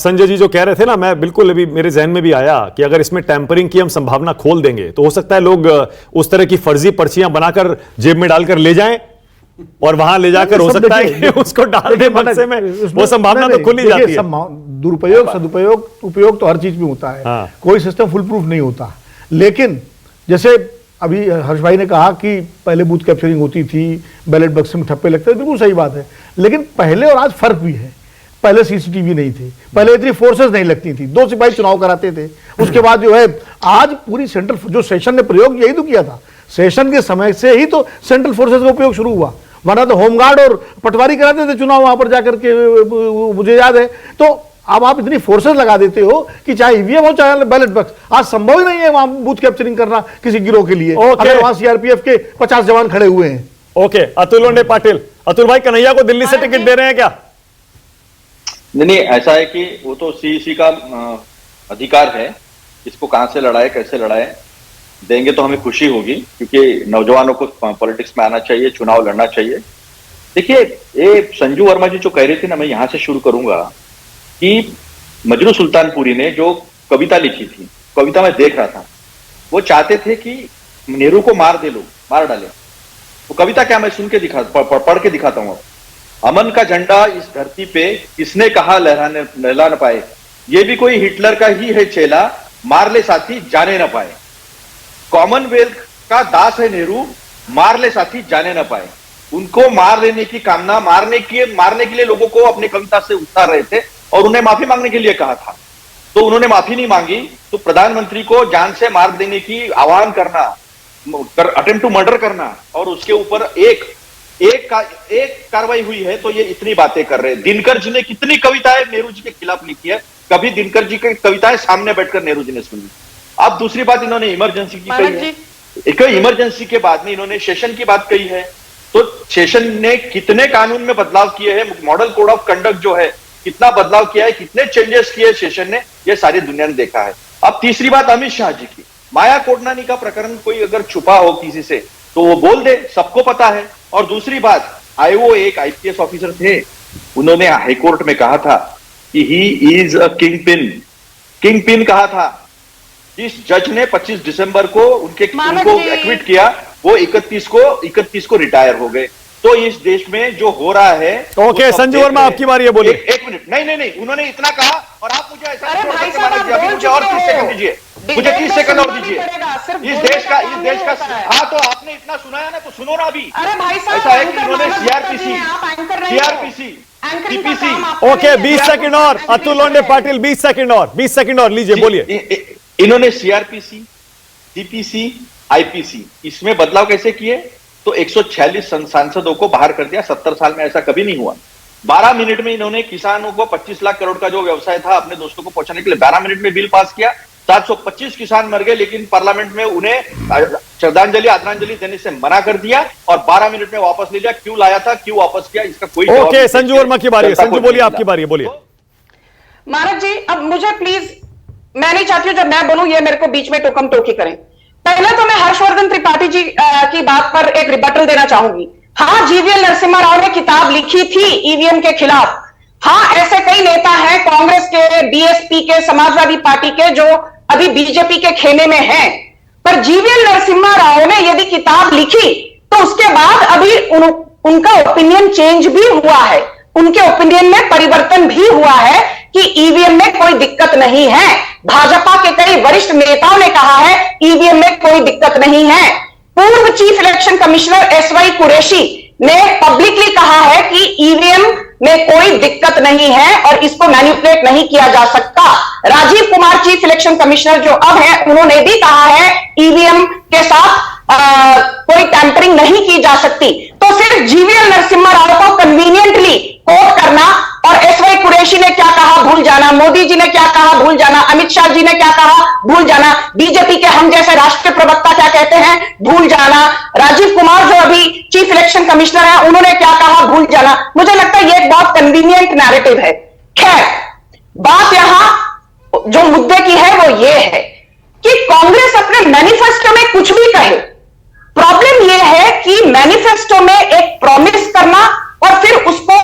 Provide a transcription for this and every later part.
संजय जी जो कह रहे थे ना, मैं बिल्कुल अभी मेरे जहन में भी आया कि अगर इसमें टैंपरिंग की हम संभावना खोल देंगे तो हो सकता है लोग उस तरह की फर्जी पर्चियां बनाकर जेब में डालकर ले जाएं और वहां ले जाकर हो सकता है कि उसको डाल दे बक्से में। वो संभावना तो खुल ही जाती है। दुरुपयोग सदुपयोग उपयोग तो हर चीज में होता है। हाँ। कोई सिस्टम फुल प्रूफ नहीं होता। लेकिन जैसे अभी हर्ष भाई ने कहा कि पहले बूथ कैप्चरिंग होती थी, बैलेट बक्से में ठप्पे लगते थे, बिल्कुल सही बात है। लेकिन पहले और आज फर्क भी है। पहले सीसीटीवी नहीं थी, पहले इतनी फोर्सेस नहीं लगती थी, 2 सिपाही चुनाव कराते थे। उसके बाद जो है आज पूरी सेंट्रल, जो सेशन ने प्रयोग यही तो किया था, सेशन के समय से ही तो सेंट्रल फोर्सेस का उपयोग शुरू हुआ। वरना तो होमगार्ड और पटवारी कराते थे चुनाव वहां पर जाकर के, मुझे याद है। तो अब आप इतनी फोर्सेस लगा देते हो कि चाहे ईवीएम हो चाहे बैलेट बक्स, आज संभव ही नहीं है वहां बूथ कैप्चरिंग करना किसी गिरोह के लिए, अगर वहां सीआरपीएफ के 50 जवान खड़े हुए हैं। ओके, अतुल लोंढे पाटिल, अतुल भाई कन्हैया को दिल्ली से टिकट दे रहे हैं क्या? नहीं, ऐसा है कि वो तो सीईसी का अधिकार है, इसको कहां से लड़ाए कैसे लड़ाए। देंगे तो हमें खुशी होगी, क्योंकि नौजवानों को पॉलिटिक्स में आना चाहिए, चुनाव लड़ना चाहिए। देखिए, ये संजू वर्मा जी जो कह रही थी ना, मैं यहां से शुरू करूंगा कि मजनू सुल्तानपुरी ने जो कविता लिखी थी, कविता में देख रहा था, वो चाहते थे कि नेहरू को मार डाले। वो कविता क्या, मैं सुन के पढ़ के दिखाता हूं। अमन का झंडा इस धरती पे किसने कहा लहरा न पाए, ये भी कोई हिटलर का ही है चेला, मार ले साथी जाने न पाए। कॉमनवेल्थ का दास है नेहरू, मार ले साथी जाने न पाए। उनको मार लेने की कामना, मारने के लिए लोगों को अपनी कविता से उतार रहे थे और उन्हें माफी मांगने के लिए कहा था। तो उन्होंने माफी नहीं मांगी, तो प्रधानमंत्री को जान से मार देने की आह्वान करना, अटेम्प्ट टू मर्डर करना, और उसके ऊपर एक कार्रवाई हुई है, तो ये इतनी बातें कर रहे हैं। दिनकर जी ने कितनी कविताएं नेहरू जी के खिलाफ लिखी है, कभी दिनकर जी की कविताएं सामने बैठकर नेहरू जी ने सुनी। अब दूसरी बात, इन्होंने इमरजेंसी की कही है। एक इमरजेंसी के बाद में इन्होंने सेशन की बात कही है। तो सेशन ने कितने कानून में बदलाव किए हैं, मॉडल कोड ऑफ कंडक्ट जो है कितना बदलाव किया है, कितने चेंजेस किए सेशन ने, ये सारी दुनिया ने देखा है। अब तीसरी बात अमित शाह जी की, माया कोडनानी का प्रकरण कोई अगर छुपा हो किसी से तो वो बोल दे, सबको पता है। और दूसरी बात, वो एक आईपीएस ऑफिसर थे, उन्होंने हाईकोर्ट में कहा था कि he is a king pin कहा था। जिस जज ने 25 दिसंबर को उनको एक्विट किया, वो 31 को रिटायर हो गए। तो इस देश में जो हो रहा है। ओके, संजू वर्मा आपकी बारी है, बोलिए। एक मिनट, नहीं, उन्होंने इतना कहा और आप मुझे ऐसा मुझे और 30 सेकंड दीजिए, मुझे 30 सेकंड और दीजिए। इस देश का हाँ, तो आपने इतना सुनाया ना, तो सुनो ना अभी। ऐसा है कि इन्होंने सीआरपीसी, टीपीसी। ओके, 20 सेकंड और, अतुल लोंढे पाटिल 20 सेकंड और लीजिए, बोलिए। इन्होंने सीआरपीसी, टीपीसी, आईपीसी, इसमें बदलाव कैसे किए? तो 146 सांसदों को बाहर कर दिया। 70 साल में ऐसा कभी नहीं हुआ। 12 मिनट में इन्होंने किसानों को 25 लाख करोड़ का जो व्यवसाय था अपने दोस्तों को पहुंचाने के लिए 12 मिनट में बिल पास किया। 725 किसान मर गए, लेकिन पार्लियामेंट में उन्हें श्रद्धांजलि आदरांजलि देने से मना कर दिया और 12 मिनट में वापस ले लिया। क्यों लाया था, क्यों वापस किया, इसका कोई जवाब ओके, संजू वर्मा की बारी है। संजू बोलिए, आपकी बारी है, बोलिए। मानव जी, अब मुझे प्लीज, मैं नहीं चाहती हूं जब मैं बोलूं ये मेरे को बीच में टोकम टोकी करें। पहले तो मैं हर्षवर्धन त्रिपाठी जी की बात पर एक रिबटल देना चाहूंगी। हाँ, जीवीएल नरसिम्हा राव ने किताब लिखी थी ईवीएम के खिलाफ। हाँ, ऐसे कई नेता हैं कांग्रेस के, बीएसपी के, समाजवादी पार्टी के, जो अभी बीजेपी के खेमे में हैं। पर जीवीएल नरसिम्हा राव ने यदि किताब लिखी तो उसके बाद अभी उनका ओपिनियन चेंज भी हुआ है, उनके ओपिनियन में परिवर्तन भी हुआ है कि ईवीएम में कोई दिक्कत नहीं है। भाजपा के कई वरिष्ठ नेताओं ने कहा है ईवीएम में कोई दिक्कत नहीं है। पूर्व chief election commissioner SY Qureshi ने पब्लिकली कहा है कि ईवीएम में कोई दिक्कत नहीं है और इसको मैनिपुलेट नहीं किया जा सकता। Rajiv Kumar chief election commissioner जो अब है, उन्होंने भी कहा है ईवीएम के साथ कोई टैंपरिंग नहीं की जा सकती। तो सिर्फ जीवीएल नरसिम्हा राव को कन्वीनियंटली कोट करना और एसवाई कुरैशी ने क्या कहा भूल जाना, मोदी जी ने क्या कहा भूल जाना, अमित शाह जी ने क्या कहा भूल जाना, बीजेपी के हम जैसे राष्ट्रीय प्रवक्ता क्या कहते हैं भूल जाना, राजीव कुमार जो अभी चीफ इलेक्शन कमिश्नर है उन्होंने क्या कहा भूल जाना। मुझे लगता है ये एक बहुत कन्वीनियंट नैरेटिव है। खैर, बात यहां जो मुद्दे की है वो ये है कि कांग्रेस अपने मैनिफेस्टो में कुछ भी कहे, प्रॉब्लम यह है कि मैनिफेस्टो में एक प्रॉमिस करना और फिर उसको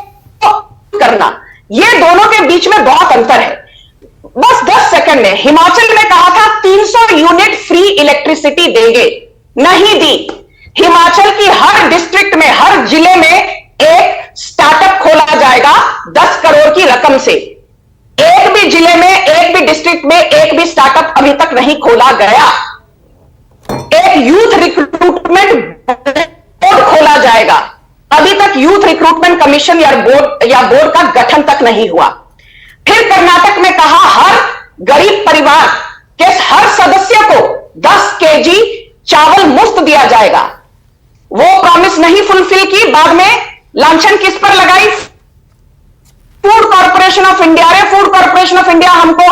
करना, यह दोनों के बीच में बहुत अंतर है। बस 10 सेकंड में, हिमाचल में कहा था 300 यूनिट फ्री इलेक्ट्रिसिटी देंगे, नहीं दी। हिमाचल की हर डिस्ट्रिक्ट में, हर जिले में एक स्टार्टअप खोला जाएगा 10 करोड़ की रकम से। एक भी जिले में, एक भी डिस्ट्रिक्ट में एक भी स्टार्टअप अभी तक नहीं खोला गया। एक यूथ रिक्रूटमेंट बोर्ड खोला जाएगा, अभी तक यूथ रिक्रूटमेंट कमीशन या बोर्ड का गठन तक नहीं हुआ। फिर कर्नाटक में कहा हर गरीब परिवार के हर सदस्य को 10 केजी चावल मुफ्त दिया जाएगा। वो प्रॉमिस नहीं फुलफिल की, बाद में लांछन किस पर लगाई? Food corporation of India. रे फूड कॉर्पोरेशन ऑफ इंडिया हमको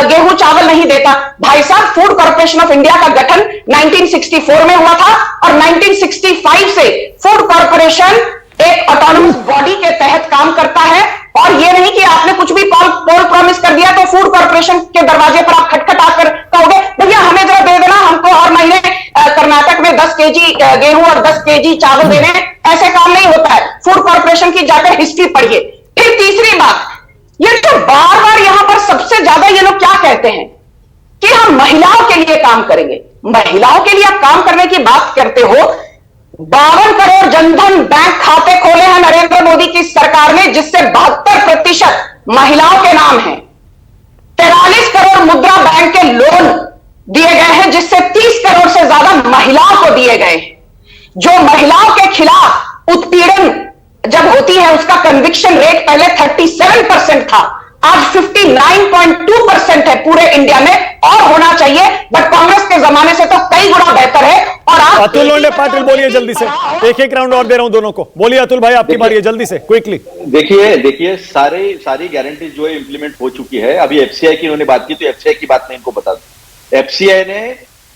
गेहूं चावल नहीं देता। भाई साहब, फूड कॉर्पोरेशन ऑफ इंडिया का गठन 1964 में हुआ था और 1965 से फूड कॉर्पोरेशन एक ऑटोनोमस बॉडी के तहत काम करता है। और ये नहीं कि आपने कुछ भी पोल प्रॉमिस कर दिया तो फूड कॉर्पोरेशन के दरवाजे पर आप खटखटा कर कहोगे भैया हमें जरा दे देना, हमको हर महीने कर्नाटक में 10 केजी गेहूं और 10 केजी चावल देने। ऐसे काम नहीं होता है। फूड कॉर्पोरेशन की जाकर हिस्ट्री पढ़िए। फिर तीसरी बात, ये जो बार बार यहां पर सबसे ज्यादा ये लोग क्या कहते हैं कि हम महिलाओं के लिए काम करेंगे। महिलाओं के लिए आप काम करने की बात करते हो। 52 करोड़ जनधन बैंक खाते खोले हैं नरेंद्र मोदी की सरकार ने, जिससे 72% महिलाओं के नाम है। 43 करोड़ मुद्रा बैंक के लोन दिए गए हैं, जिससे 30 करोड़ से ज्यादा महिलाओं को दिए गए। जो महिलाओं के खिलाफ उत्पीड़न जब होती है उसका कन्विक्शन रेट पहले 37% था, आज 59.2% है पूरे इंडिया में, और होना चाहिए। बट कांग्रेस के जमाने से तो कई गुना बेहतर है। और आप अतुल लोंढे पाटिल बोलिए जल्दी से, एक राउंड और दे रहा हूं दोनों को। बोलिए अतुल भाई, आपकी बारी है, जल्दी से क्विकली। देखिए सारी गारंटीज जो है इंप्लीमेंट हो चुकी है। अभी एफसीआई की उन्होंने बात की, तो एफसीआई की बात मैं इनको बता दूं। एफसीआई ने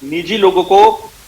निजी लोगों को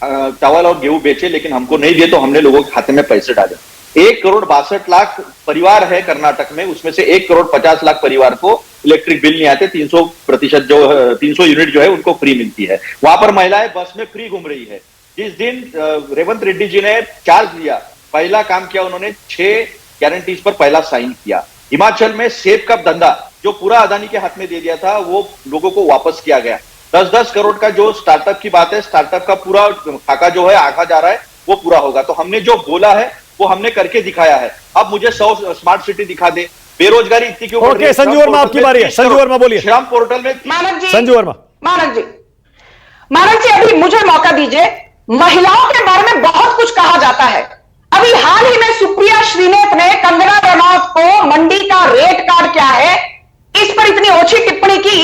चावल और गेहूं बेचे, लेकिन हमको नहीं दिए, तो हमने लोगों के खाते में पैसे डाले। 1 करोड़ 62 लाख परिवार है कर्नाटक में, उसमें से 1 करोड़ 50 लाख परिवार को इलेक्ट्रिक बिल नहीं आते। 300% जो 300 यूनिट जो है उनको फ्री मिलती है। वहां पर महिलाएं बस में फ्री घूम रही है। जिस दिन रेवंत रेड्डी जी ने चार्ज लिया, पहला काम किया उन्होंने 6 गारंटीज पर पहला साइन किया। हिमाचल में सेब का धंधा जो पूरा अदानी के हाथ में दे दिया था, वो लोगों को वापस किया गया। 10-10 करोड़ का जो स्टार्टअप की बात है, स्टार्टअप का पूरा खाका जो है आंका जा रहा है, वो पूरा होगा। तो हमने जो बोला है वो हमने करके दिखाया है। अब मुझे 100 स्मार्ट सिटी दिखा दे। बेरोजगारी इतनी क्यों बढ़ रही है? संजू वर्मा, आपकी बारी है। संजू वर्मा बोलिए। श्रम पोर्टल में संजू वर्मा। मानक जी अभी मुझे मौका दीजिए। महिलाओं के बारे में बहुत कुछ कहा जाता है। अभी हाल ही में सुप्रिया श्रीनेत ने कंगना रनौत को मंडी का रेट कार्ड क्या है इस पर इतनी ओछी टिप्पणी की।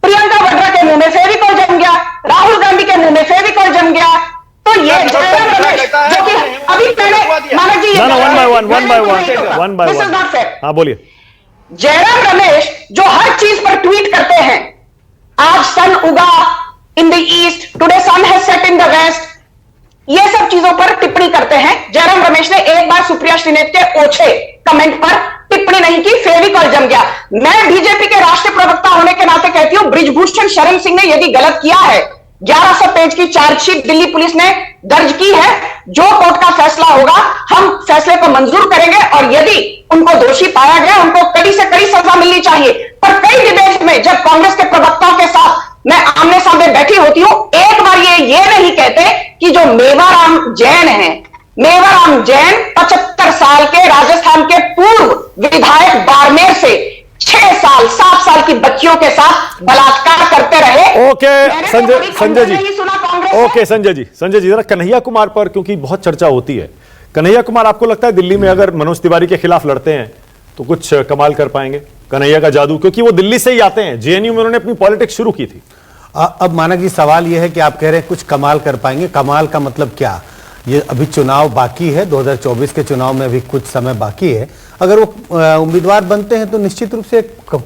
प्रियंका वाड्रा के मुंह में फेविकॉल जम गया, राहुल गांधी के मुंह में फेविकॉल जम गया। तो ये जयराम रमेश जो कि अभी पहले मानक जी वन बाय वन हाँ बोलिए। जयराम रमेश जो हर चीज पर ट्वीट करते हैं, आज सन उगा in the east, today sun has set in the west, ये सब चीजों पर टिप्पणी करते हैं। जयराम रमेश ने एक बार सुप्रिया श्रीनेत के ओछे कमेंट पर टिप्पणी नहीं की, फेविकॉल जम गया। मैं बीजेपी के राष्ट्रीय प्रवक्ता होने के नाते कहती हूं, बृजभूषण शरण सिंह ने यदि गलत किया है, 1100 पेज की चार्जशीट दिल्ली पुलिस ने दर्ज की है। जो कोर्ट का फैसला होगा हम फैसले को मंजूर करेंगे, और यदि उनको दोषी पाया गया उनको कड़ी से कड़ी सजा मिलनी चाहिए। पर कई डिबेट में जब कांग्रेस के प्रवक्ताओं के साथ मैं आमने सामने बैठी होती हूं, एक बार ये नहीं कहते कि जो मेवाराम जैन है, मेवाराम जैन 75 साल के राजस्थान के पूर्व विधायक बाड़मेर से 6 साल 7 साल की बच्चियों के साथ बलात्कार करते रहे। ओके संजय जी, ओके संजय जी जरा कन्हैया कुमार पर, क्योंकि बहुत चर्चा होती है। कन्हैया कुमार, आपको लगता है दिल्ली में अगर मनोज तिवारी के खिलाफ लड़ते हैं तो कुछ कमाल कर पाएंगे? कन्हैया का जादू, क्योंकि वो दिल्ली से ही आते हैं, जेएनयू में उन्होंने अपनी पॉलिटिक्स शुरू की थी। अब मानक जी सवाल यह है कि आप कह रहे हैं कुछ कमाल कर पाएंगे, कमाल का मतलब क्या? ये अभी चुनाव बाकी है, 2024 के चुनाव में अभी कुछ समय बाकी है। अगर वो उम्मीदवार बनते हैं तो निश्चित रूप से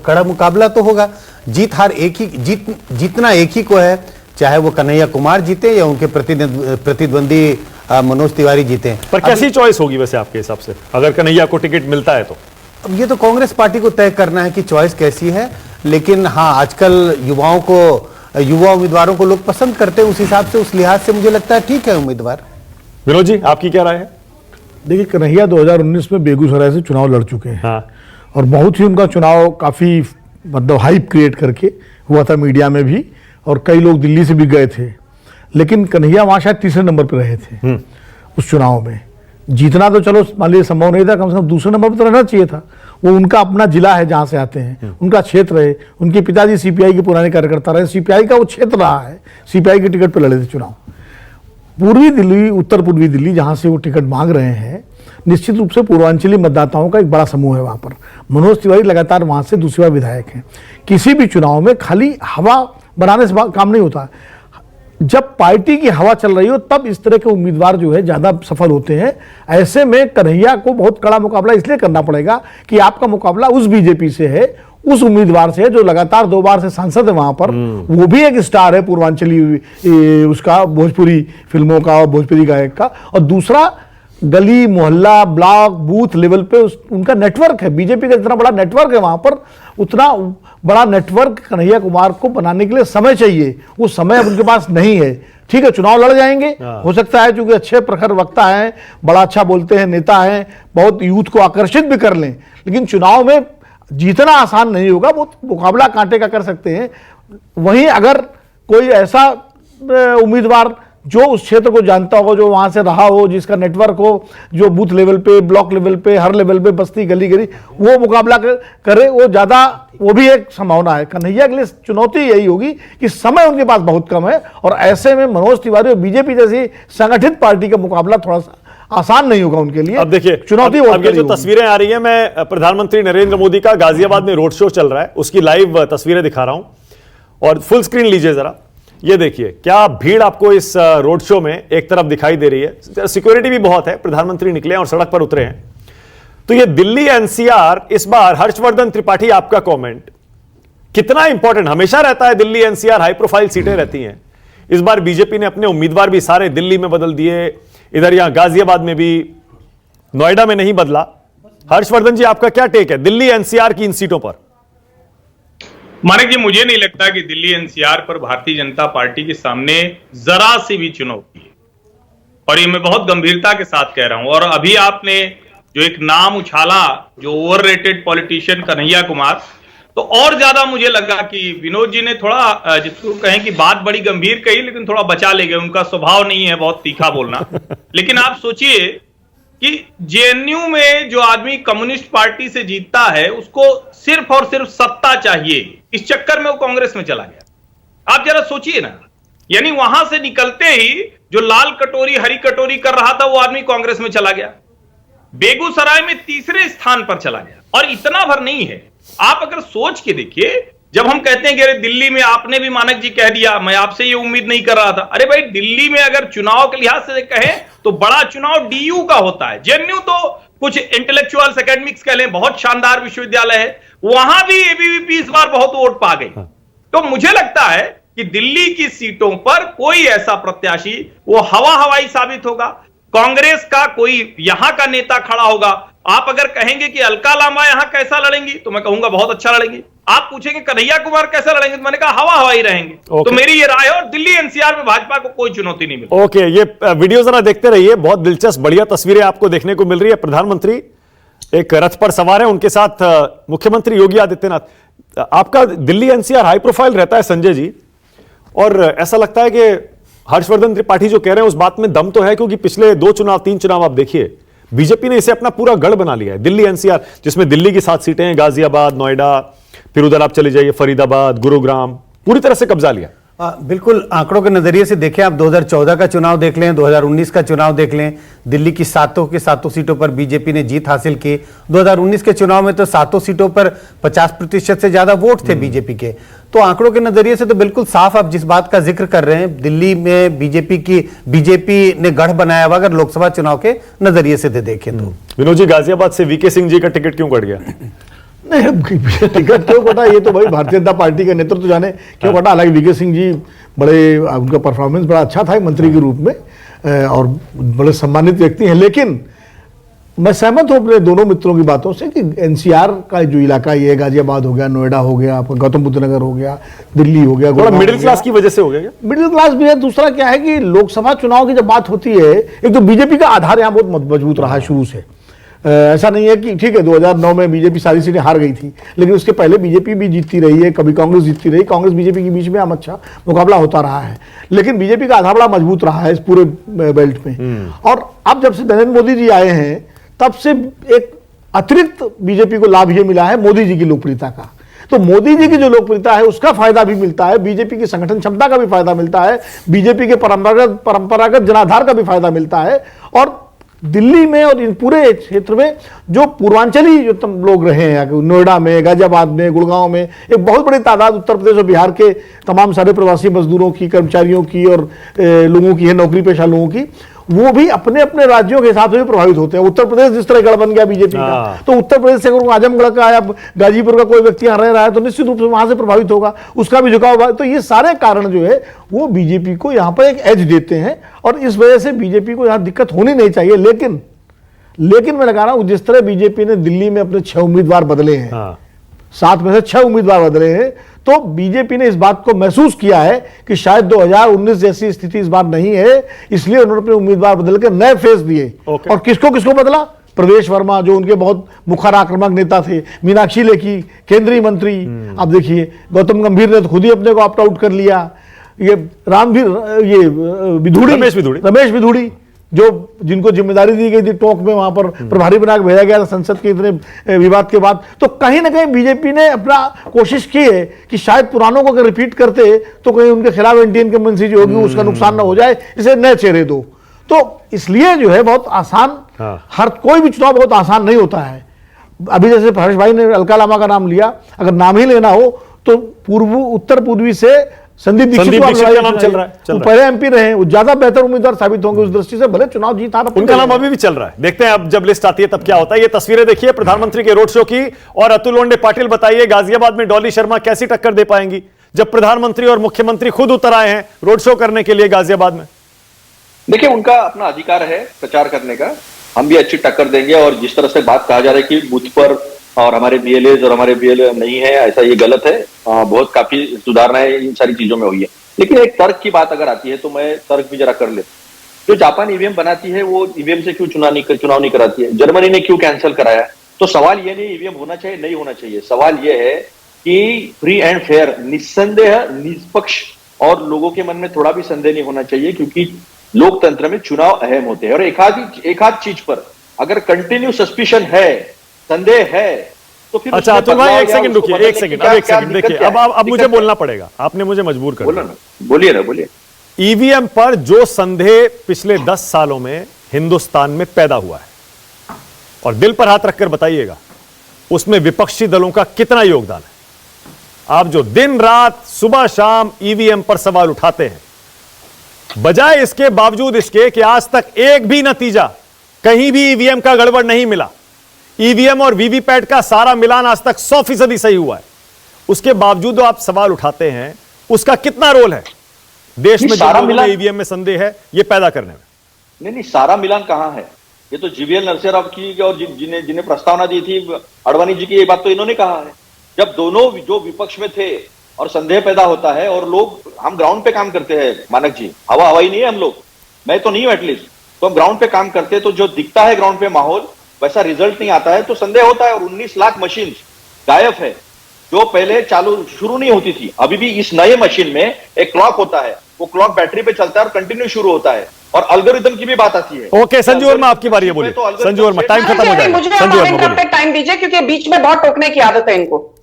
कड़ा मुकाबला तो होगा। जीत हार जीतना एक ही को है, चाहे वो कन्हैया कुमार जीते या उनके प्रतिद्वंदी मनोज तिवारी जीते। पर कैसी चॉइस होगी वैसे आपके हिसाब से, अगर कन्हैया को टिकट मिलता है तो? अब ये तो कांग्रेस पार्टी को तय करना है कि चॉइस कैसी है, लेकिन हाँ, आजकल युवा उम्मीदवारों को लोग पसंद करते हैं, उस हिसाब से, उस लिहाज से मुझे लगता है ठीक है उम्मीदवार। विनोद जी, आपकी क्या राय है? देखिए, कन्हैया 2019 में बेगूसराय से चुनाव लड़ चुके हैं। हाँ। और बहुत ही उनका चुनाव काफी मतलब हाइप क्रिएट करके हुआ था मीडिया में भी, और कई लोग दिल्ली से भी गए थे, लेकिन कन्हैया वहाँ शायद तीसरे नंबर पर रहे थे उस चुनाव में। जीतना तो चलो मान लीजिए संभव नहीं था, कम से कम दूसरे नंबर पर तो रहना चाहिए था। वो उनका अपना जिला है जहाँ से आते हैं, उनका क्षेत्र है, उनके पिताजी सीपीआई के पुराने कार्यकर्ता रहे, सीपीआई का वो क्षेत्र रहा है, सीपीआई के टिकट पर लड़े थे चुनाव। पूर्वी दिल्ली, उत्तर पूर्वी दिल्ली जहाँ से वो टिकट मांग रहे हैं, निश्चित रूप से पूर्वांचली मतदाताओं का एक बड़ा समूह है वहाँ पर। मनोज तिवारी लगातार वहाँ से दूसरी बार विधायक हैं। किसी भी चुनाव में खाली हवा बनाने से काम नहीं होता, जब पार्टी की हवा चल रही हो तब इस तरह के उम्मीदवार जो है ज़्यादा सफल होते हैं। ऐसे में कन्हैया को बहुत कड़ा मुकाबला इसलिए करना पड़ेगा कि आपका मुकाबला उस बीजेपी से है, उस उम्मीदवार से जो लगातार 2 बार से सांसद है वहां पर, वो भी एक स्टार है पूर्वांचली उसका, भोजपुरी फिल्मों का और भोजपुरी गायक का। और दूसरा, गली मोहल्ला ब्लॉक बूथ लेवल पे उनका नेटवर्क है। बीजेपी का जितना बड़ा नेटवर्क है वहां पर, उतना बड़ा नेटवर्क कन्हैया कुमार को बनाने के लिए समय चाहिए। वो समय अब उनके पास नहीं है। ठीक है, चुनाव लड़ जाएंगे, हो सकता है, क्योंकि अच्छे प्रखर वक्ता हैं, बड़ा अच्छा बोलते हैं, नेता हैं, बहुत यूथ को आकर्षित भी कर लें, लेकिन चुनाव में जीतना आसान नहीं होगा। वो मुकाबला कांटे का कर सकते हैं। वहीं अगर कोई ऐसा उम्मीदवार जो उस क्षेत्र को जानता हो, जो वहां से रहा हो, जिसका नेटवर्क हो, जो बूथ लेवल पे, ब्लॉक लेवल पे, हर लेवल पे, बस्ती गली गली, वो मुकाबला करे, वो ज्यादा, वो भी एक संभावना है। कन्हैया के लिए चुनौती यही होगी कि समय उनके पास बहुत कम है, और ऐसे में मनोज तिवारी और बीजेपी जैसी संगठित पार्टी का मुकाबला थोड़ा सा आसान नहीं होगा उनके लिए। अब देखिए, चुनौती अब ये जो तस्वीरें आ रही हैं, मैं प्रधानमंत्री नरेंद्र मोदी का गाजियाबाद में रोड शो चल रहा है, उसकी लाइव तस्वीरें दिखा रहा हूं, और फुल स्क्रीन लीजिए जरा। ये देखिए क्या भीड़ आपको इस रोड शो में एक तरफ दिखाई दे रही है। सिक्योरिटी भी बहुत है, प्रधानमंत्री निकले हैं और सड़क पर उतरे हैं। तो ये दिल्ली एनसीआर, इस बार हर्षवर्धन त्रिपाठी, आपका कमेंट कितना इंपॉर्टेंट हमेशा रहता है? दिल्ली एनसीआर हाई प्रोफाइल सीटें रहती हैं। इस बार बीजेपी ने अपने उम्मीदवार भी सारे दिल्ली में बदल दिए, इधर यहां गाजियाबाद में भी, नोएडा में नहीं बदला। हर्षवर्धन जी, आपका क्या टेक है दिल्ली एनसीआर की इन सीटों पर? मानिक जी, मुझे नहीं लगता कि दिल्ली एनसीआर पर भारतीय जनता पार्टी के सामने जरा सी भी चुनौती है, और ये मैं बहुत गंभीरता के साथ कह रहा हूं। और अभी आपने जो एक नाम उछाला, जो ओवररेटेड पॉलिटिशियन कन्हैया कुमार, तो और ज्यादा मुझे लगा कि विनोद जी ने थोड़ा, जिसको कहें कि बात बड़ी गंभीर कही, लेकिन थोड़ा बचा ले गए। उनका स्वभाव नहीं है बहुत तीखा बोलना। लेकिन आप सोचिए कि जेएनयू में जो आदमी कम्युनिस्ट पार्टी से जीतता है, उसको सिर्फ और सिर्फ सत्ता चाहिए, इस चक्कर में वो कांग्रेस में चला गया। आप जरा सोचिए ना, यानी वहां से निकलते ही जो लाल कटोरी हरी कटोरी कर रहा था, वो आदमी कांग्रेस में चला गया। बेगूसराय में तीसरे स्थान पर चला गया। और इतना भर नहीं है, आप अगर सोच के देखिए, जब हम कहते हैं कि अरे दिल्ली में, आपने भी मानक जी कह दिया, मैं आपसे ये उम्मीद नहीं कर रहा था। अरे भाई, दिल्ली में अगर चुनाव के लिहाज से कहें तो बड़ा चुनाव डीयू का होता है। जेएनयू तो कुछ इंटेलेक्चुअल्स एकेडमिक्स कह लें, बहुत शानदार विश्वविद्यालय है, वहां भी एबीवीपी इस बार बहुत वोट पा गई। तो मुझे लगता है कि दिल्ली की सीटों पर कोई ऐसा प्रत्याशी, वो हवा हवाई साबित होगा। कांग्रेस का कोई यहां का नेता खड़ा होगा। आप अगर कहेंगे कि अलका लांबा यहां कैसा लड़ेंगी, तो मैं कहूंगा बहुत अच्छा लड़ेंगी। आप पूछेंगे कन्हैया कुमार कैसा लड़ेंगे, तो मैंने कहा हवा हवाई रहेंगे। तो मेरी ये राय है, और दिल्ली एनसीआर में भाजपा को कोई चुनौती नहीं मिली। ओके, ये वीडियो जरा देखते रहिए, बहुत दिलचस्प बढ़िया तस्वीरें आपको देखने को मिल रही है। प्रधानमंत्री एक रथ पर सवार है, उनके साथ मुख्यमंत्री योगी आदित्यनाथ। आपका दिल्ली एनसीआर हाई प्रोफाइल रहता है संजय जी, और ऐसा लगता है कि हर्षवर्धन त्रिपाठी जो कह रहे हैं उस बात में दम तो है, क्योंकि पिछले 2 चुनाव 3 चुनाव आप देखिए, बीजेपी ने इसे अपना पूरा गढ़ बना लिया है। दिल्ली एनसीआर, जिसमें दिल्ली की 7 सीटें हैं, गाजियाबाद, नोएडा, फिर उधर आप चले जाइए फरीदाबाद, गुरुग्राम, पूरी तरह से कब्जा लिया। बिल्कुल, आंकड़ों के नजरिए से देखें आप, 2014 का चुनाव देख लें, 2019 का चुनाव देख लें, दिल्ली की 7 सीटों पर बीजेपी ने जीत हासिल की। 2019 के चुनाव में तो 7 सीटों पर 50% से ज्यादा वोट थे बीजेपी के। तो आंकड़ों के नजरिए से तो बिल्कुल साफ आप जिस बात का जिक्र कर रहे हैं, दिल्ली में बीजेपी ने गढ़ बनाया हुआ, अगर लोकसभा चुनाव के नजरिए से देखें तो। विनोद जी, गाजियाबाद से वीके सिंह जी का टिकट क्यों कट गया? नहीं, टिकट क्यों कटा, ये तो भाई भारतीय जनता पार्टी का नेतृत्व जाने क्यों कटा। हालांकि वीके सिंह जी बड़े, उनका परफॉर्मेंस बड़ा अच्छा था मंत्री के रूप में, और बड़े सम्मानित व्यक्ति हैं। लेकिन मैं सहमत हूं अपने दोनों मित्रों की बातों से कि एनसीआर का जो इलाका ये गाजियाबाद हो गया, नोएडा हो गया, आपका गौतम बुद्ध नगर हो गया, दिल्ली हो गया, मिडिल क्लास की वजह से हो गया। मिडिल क्लास भी है। दूसरा क्या है कि लोकसभा चुनाव की जब बात होती है, एक तो बीजेपी का आधार यहाँ बहुत मजबूत रहा है शुरू से। ऐसा नहीं है कि ठीक है 2009 में बीजेपी सारी सीटें हार गई थी, लेकिन उसके पहले बीजेपी भी जीतती रही है, कभी कांग्रेस जीतती रही, कांग्रेस बीजेपी के बीच में हम अच्छा मुकाबला होता रहा है, लेकिन बीजेपी का आधा बड़ा मजबूत रहा है इस पूरे बेल्ट में। और अब जब से नरेंद्र मोदी जी आए हैं तब से एक अतिरिक्त बीजेपी को लाभ ये मिला है मोदी जी की लोकप्रियता का। तो मोदी जी की जो लोकप्रियता है उसका फायदा भी मिलता है, बीजेपी की संगठन क्षमता का भी फायदा मिलता है, बीजेपी के परंपरागत जनाधार का भी फायदा मिलता है। और दिल्ली में और इन पूरे क्षेत्र में जो पूर्वांचली जो तुम लोग रहे हैं, नोएडा में, गाजियाबाद में, गुड़गांव में, एक बहुत बड़ी तादाद उत्तर प्रदेश और बिहार के तमाम सारे प्रवासी मजदूरों की, कर्मचारियों की और लोगों की है, नौकरी पेशा लोगों की, वो भी अपने अपने राज्यों के हिसाब से भी प्रभावित होते हैं। उत्तर प्रदेश जिस तरह गढ़ बन गया बीजेपी का, तो उत्तर प्रदेश से अगर आजमगढ़ का या गाजीपुर का कोई व्यक्ति यहाँ रह रहा है तो निश्चित रूप से वहां से प्रभावित होगा, उसका भी झुकाव होगा। तो ये सारे कारण जो है वो बीजेपी को यहाँ पर एक एज देते हैं और इस वजह से बीजेपी को यहाँ दिक्कत होनी नहीं चाहिए। लेकिन मैं लगा रहा हूं जिस तरह बीजेपी ने दिल्ली में अपने 6 उम्मीदवार बदले हैं, 7 में से 6 उम्मीदवार बदले हैं, तो बीजेपी ने इस बात को महसूस किया है कि शायद 2019 जैसी स्थिति इस बार नहीं है, इसलिए उन्होंने अपने उम्मीदवार बदल के नए फेस दिए। और किसको किसको बदला? प्रदेश वर्मा जो उनके बहुत मुखर आक्रामक नेता थे, मीनाक्षी लेखी केंद्रीय मंत्री, अब देखिए गौतम गंभीर ने तो खुद ही अपने को ऑप्ट आउट कर लिया, ये रमेश भिधुड़ी जो जिनको जिम्मेदारी दी गई थी टोंक में वहां पर प्रभारी बना के भेजा गया था संसद के इतने विवाद के बाद। तो कहीं ना कहीं बीजेपी ने अपना कोशिश की है कि शायद पुरानों को अगर रिपीट करते तो कहीं उनके खिलाफ एंटी इनकम्बेंसी जो होगी उसका नुकसान ना हो जाए, इसे नए चेहरे दो। तो इसलिए जो है बहुत आसान, हर कोई भी चुनाव बहुत आसान नहीं होता है। अभी जैसे हर्ष भाई ने अलका लामा का नाम लिया, अगर नाम ही लेना हो तो उत्तर पूर्वी से संदीप दीक्षित का नाम चल रहा है, पहले एमपी रहे, वो ज्यादा बेहतर उम्मीदवार साबित होंगे उस दृष्टि से, भले चुनाव जीत हार उनका नाम अभी भी चल रहा है। देखते हैं अब जब लिस्ट आती है तब क्या होता है। ये तस्वीरें देखिए प्रधानमंत्री के रोड शो की, और अतुल लोंडे पाटिल बताइए गाजियाबाद में डॉली शर्मा कैसी टक्कर दे पाएंगी जब प्रधानमंत्री और मुख्यमंत्री खुद उतर आए हैं रोड शो करने के लिए गाजियाबाद में। देखिए उनका अपना अधिकार है प्रचार करने का, हम भी अच्छी टक्कर देंगे। और जिस तरह से बात कहा जा रहा है कि बूथ पर और हमारे बीएलए और हमारे बीएलए नहीं है, ऐसा ये गलत है। बहुत काफी सुधारणाएं इन सारी चीजों में हुई है। लेकिन एक तर्क की बात अगर आती है तो मैं तर्क भी जरा कर लेता हूं। जो जापान ईवीएम बनाती है वो ईवीएम से क्यों चुनाव नहीं कराती है? जर्मनी ने क्यों कैंसिल कराया? तो सवाल ये नहीं ईवीएम होना चाहिए नहीं होना चाहिए, सवाल ये है कि फ्री एंड फेयर, निस्संदेह, निष्पक्ष, और लोगों के मन में थोड़ा भी संदेह नहीं होना चाहिए, क्योंकि लोकतंत्र में चुनाव अहम होते हैं। और एक आध चीज पर अगर कंटिन्यू सस्पिशन है, संदेह है, तो फिर अच्छा अतुल भाई एक सेकंड रुकिए, एक सेकंड देखिए, अब मुझे बोलना पड़ेगा, आपने मुझे मजबूर कर दिया। बोलिए। ईवीएम पर जो संदेह पिछले 10 सालों में हिंदुस्तान में पैदा हुआ है, और दिल पर हाथ रखकर बताइएगा उसमें विपक्षी दलों का कितना योगदान है। आप जो दिन रात सुबह शाम ईवीएम पर सवाल उठाते हैं, बजाय इसके बावजूद इसके कि आज तक एक भी नतीजा कहीं भी ईवीएम का गड़बड़ नहीं मिला, ईवीएम और वीवीपैट का सारा मिलान आज तक 100% सही हुआ है, उसके बावजूद आप सवाल उठाते हैं, उसका कितना रोल है देश में जो मिलान ईवीएम में संदेह है ये पैदा करने में? नहीं, सारा मिलान कहां है? ये तो जीवीएल नरसिंह राव की और जिन्हें प्रस्तावना दी थी अडवाणी जी की, ये बात तो इन्होंने कहा है। जब दोनों जो विपक्ष में थे और संदेह पैदा होता है, और लोग, हम ग्राउंड पे काम करते हैं मानक जी, हवाई नहीं है हम लोग, मैं तो नहीं हूं एटलीस्ट, तो हम ग्राउंड पे काम करते हैं, तो जो दिखता है ग्राउंड पे माहौल वैसा रिजल्ट नहीं आता है तो संदेह होता है। और 19 लाख मशीन गायब है जो पहले शुरू नहीं होती थी। अभी भी इस नए मशीन में एक क्लॉक होता है, वो क्लॉक बैटरी पे चलता है और कंटिन्यू शुरू होता है, और एल्गोरिथम की भी बात आती है। ओके संजू वर्मा आपकी बारी है, बोलिए। संजू वर्मा टाइम खत्म हो जाएगा, संजू वर्मा बोलिए। टाइम दीजिए क्योंकि बीच में बहुत टोकने की आदत है इनको।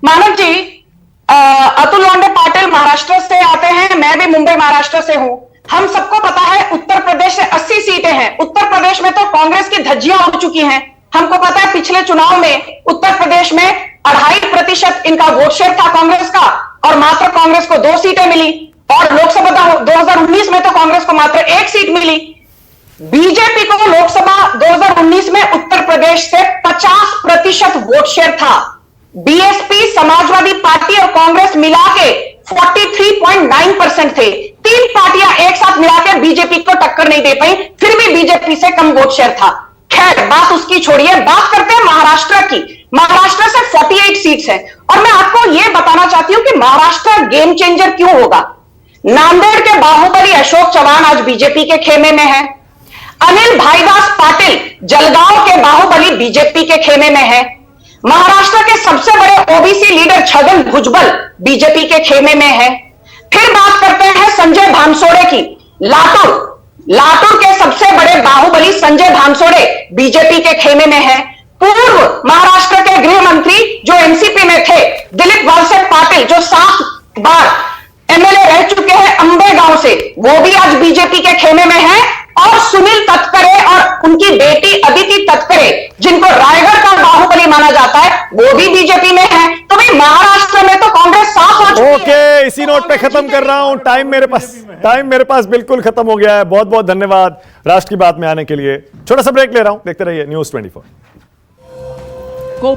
मानव जी, अतुल लोंडे पाटिल महाराष्ट्र से आते हैं, मैं भी मुंबई महाराष्ट्र से हूं। हम सबको पता है उत्तर प्रदेश से 80 सीटें हैं। उत्तर प्रदेश में तो कांग्रेस की धज्जियां उड़ चुकी हैं। हमको पता है पिछले चुनाव में उत्तर प्रदेश में 2.5% इनका वोट शेयर था कांग्रेस का, और मात्र कांग्रेस को 2 सीटें मिली। और लोकसभा 2019 में तो कांग्रेस को मात्र 1 सीट मिली। बीजेपी को लोकसभा 2019 में उत्तर प्रदेश से 50% वोट शेयर था। बीएसपी, समाजवादी पार्टी और कांग्रेस मिला के 43.9% थे। 3 पार्टियां एक साथ मिलाकर बीजेपी को टक्कर नहीं दे पाई, फिर भी बीजेपी से कम वोट शेयर था। खैर बात उसकी छोड़िए, बात करते हैं महाराष्ट्र की। महाराष्ट्र से 48 सीट्स हैं, और मैं आपको यह बताना चाहती हूं कि महाराष्ट्र गेम चेंजर क्यों होगा। नांदेड़ के बाहुबली अशोक चव्हाण आज बीजेपी के खेमे में है। अनिल भाईदास पाटिल जलगांव के बाहुबली बीजेपी के खेमे में है। महाराष्ट्र के सबसे बड़े OBC leader Chhagan Bhujbal BJP के खेमे में है। फिर बात करते हैं संजय भानसोड़े की। लातूर के सबसे बड़े बाहुबली संजय भानसोड़े बीजेपी के खेमे में है। पूर्व महाराष्ट्र के गृह मंत्री जो एनसीपी में थे दिलीप वळसे पाटिल, जो 7 बार एमएलए रह चुके हैं अंबेगांव से, वो भी आज बीजेपी के खेमे में है। और सुनील तटकरे और उनकी बेटी अदिति तटकरे, जिनको रायगढ़ का बाहुबली माना जाता है, वो भी बीजेपी में है। तो भाई महाराष्ट्र में तो कांग्रेस साफ हो चुकी है। ओके, इसी नोट पे खत्म कर रहा हूं। टाइम मेरे पास बिल्कुल खत्म हो गया है। बहुत बहुत धन्यवाद राष्ट्र की बात में आने के लिए। छोटा सा ब्रेक ले रहा हूं, देखते रहिए न्यूज़ 24।